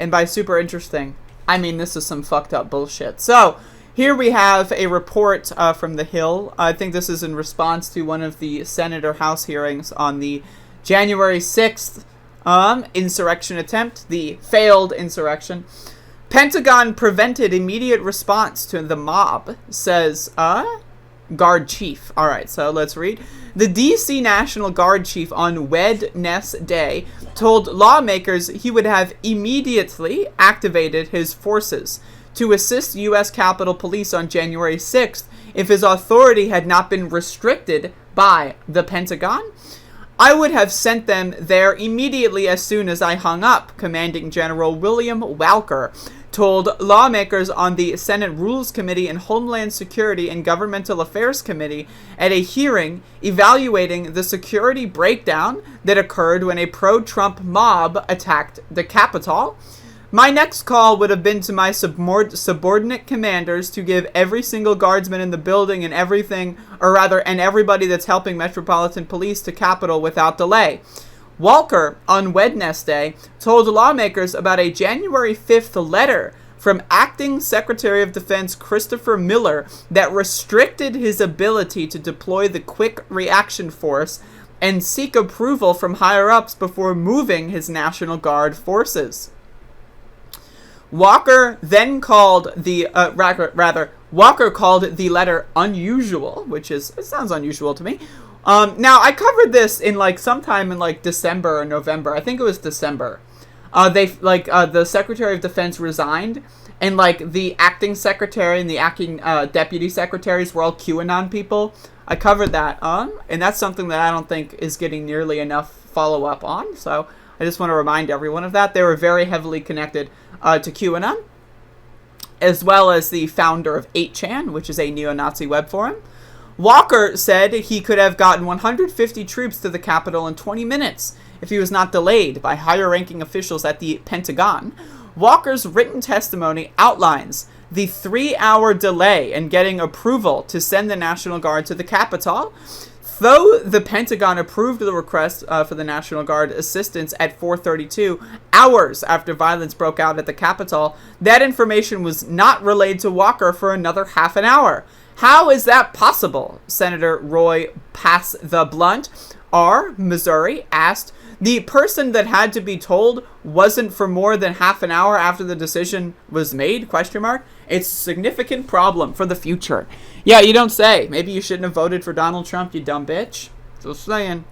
And by super interesting, I mean this is some fucked up bullshit. So, here we have a report from The Hill. I think this is in response to one of the Senate or House hearings on the January 6th insurrection attempt, the failed insurrection. Pentagon prevented immediate response to the mob, says Guard Chief. All right, so let's read. The D.C. National Guard Chief on Wednesday told lawmakers he would have immediately activated his forces to assist U.S. Capitol Police on January 6th if his authority had not been restricted by the Pentagon. I would have sent them there immediately as soon as I hung up, Commanding General William Walker told lawmakers on the Senate Rules Committee and Homeland Security and Governmental Affairs Committee at a hearing evaluating the security breakdown that occurred when a pro-Trump mob attacked the Capitol. My next call would have been to my subordinate commanders to give every single guardsman in the building and everybody that's helping Metropolitan Police to Capitol without delay. Walker, on Wednesday, told lawmakers about a January 5th letter from Acting Secretary of Defense Christopher Miller that restricted his ability to deploy the Quick Reaction Force and seek approval from higher-ups before moving his National Guard forces. Walker then called Walker called the letter unusual, it sounds unusual to me. Now, I covered this in, sometime in, December or November. I think it was December. The Secretary of Defense resigned, and, the acting secretary and the acting deputy secretaries were all QAnon people. I covered that, and that's something that I don't think is getting nearly enough follow-up on, so I just want to remind everyone of that. They were very heavily connected to QAnon, as well as the founder of 8chan, which is a neo-Nazi web forum. Walker said he could have gotten 150 troops to the Capitol in 20 minutes if he was not delayed by higher-ranking officials at the Pentagon. Walker's written testimony outlines the 3-hour delay in getting approval to send the National Guard to the Capitol. Though the Pentagon approved the request for the National Guard assistance at 4:32, hours after violence broke out at the Capitol, that information was not relayed to Walker for another half an hour. How is that possible? Senator Roy Pass the Blunt, R., Missouri, asked. The person that had to be told wasn't for more than half an hour after the decision was made? ? It's a significant problem for the future. Yeah, you don't say. Maybe you shouldn't have voted for Donald Trump, you dumb bitch. Just saying.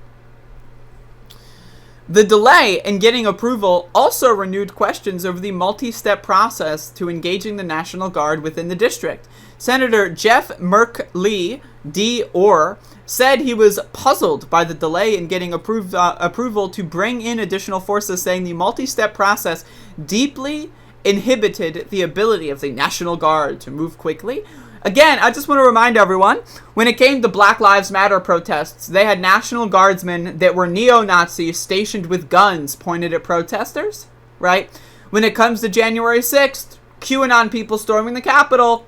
The delay in getting approval also renewed questions over the multi-step process to engaging the National Guard within the district. Senator Jeff Merkley, D.O.R., said he was puzzled by the delay in getting approval to bring in additional forces, saying the multi-step process deeply inhibited the ability of the National Guard to move quickly. Again, I just want to remind everyone, when it came to Black Lives Matter protests, they had National Guardsmen that were neo-Nazis stationed with guns pointed at protesters, right? When it comes to January 6th, QAnon people storming the Capitol,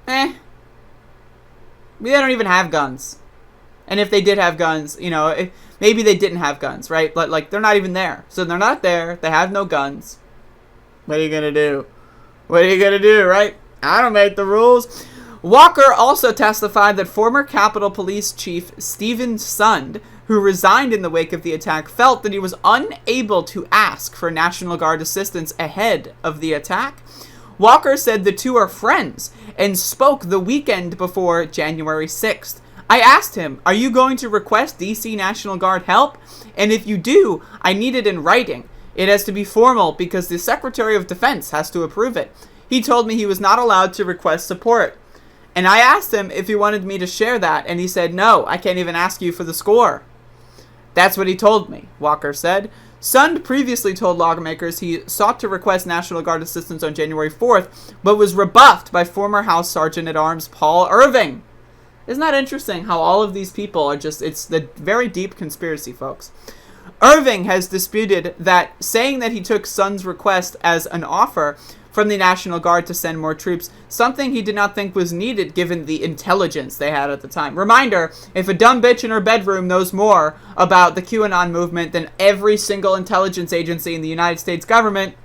they don't even have guns. And if they did have guns, maybe they didn't have guns, right? But, they're not even there. So they're not there. They have no guns. What are you going to do? What are you going to do, right? I don't make the rules. Walker also testified that former Capitol Police Chief Stephen Sund, who resigned in the wake of the attack, felt that he was unable to ask for National Guard assistance ahead of the attack. Walker said the two are friends and spoke the weekend before January 6th. I asked him, are you going to request D.C. National Guard help? And if you do, I need it in writing. It has to be formal because the Secretary of Defense has to approve it. He told me he was not allowed to request support. And I asked him if he wanted me to share that, and he said, no, I can't even ask you for the score. That's what he told me, Walker said. Sund previously told lawmakers he sought to request National Guard assistance on January 4th, but was rebuffed by former House Sergeant-at-Arms Paul Irving. Isn't that interesting how all of these people are it's the very deep conspiracy, folks. Irving has disputed that, saying that he took Sund's request as an offer from the National Guard to send more troops, something he did not think was needed given the intelligence they had at the time. Reminder, if a dumb bitch in her bedroom knows more about the QAnon movement than every single intelligence agency in the United States government,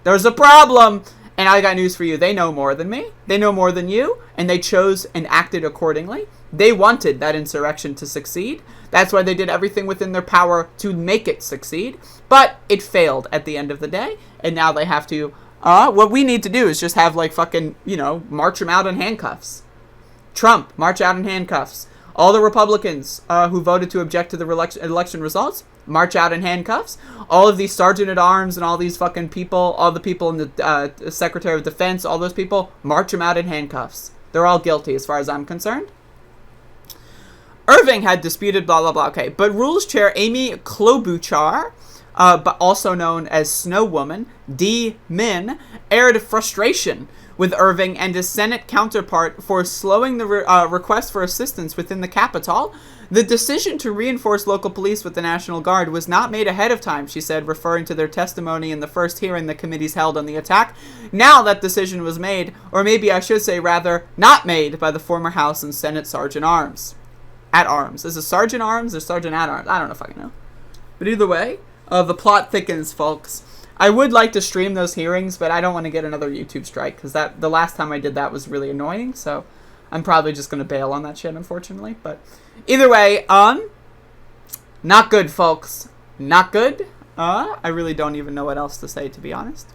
There's a problem. And I got news for you. They know more than me. They know more than you. And they chose and acted accordingly. They wanted that insurrection to succeed. That's why they did everything within their power to make it succeed. But it failed at the end of the day. And now they have to, what we need to do is just have like fucking, march them out in handcuffs. Trump, march out in handcuffs. All the Republicans who voted to object to the election results, march out in handcuffs. All of these sergeant at arms and all these fucking people, all the people in the Secretary of Defense, all those people, march them out in handcuffs. They're all guilty as far as I'm concerned. Irving had disputed blah, blah, blah. Okay, but Rules Chair Amy Klobuchar, but also known as Snow Woman, D. Min, aired frustration with Irving and his Senate counterpart for slowing the request for assistance within the Capitol. The decision to reinforce local police with the National Guard was not made ahead of time, she said, referring to their testimony in the first hearing the committees held on the attack. Now that decision was made, or maybe I should say rather, not made by the former House and Senate Sergeant at Arms. Is it Sergeant Arms or Sergeant at Arms? I don't know if I know. But either way, the plot thickens, folks. I would like to stream those hearings, but I don't want to get another YouTube strike, because the last time I did that was really annoying, so I'm probably just going to bail on that shit, unfortunately. But either way, not good, folks. Not good. I really don't even know what else to say, to be honest.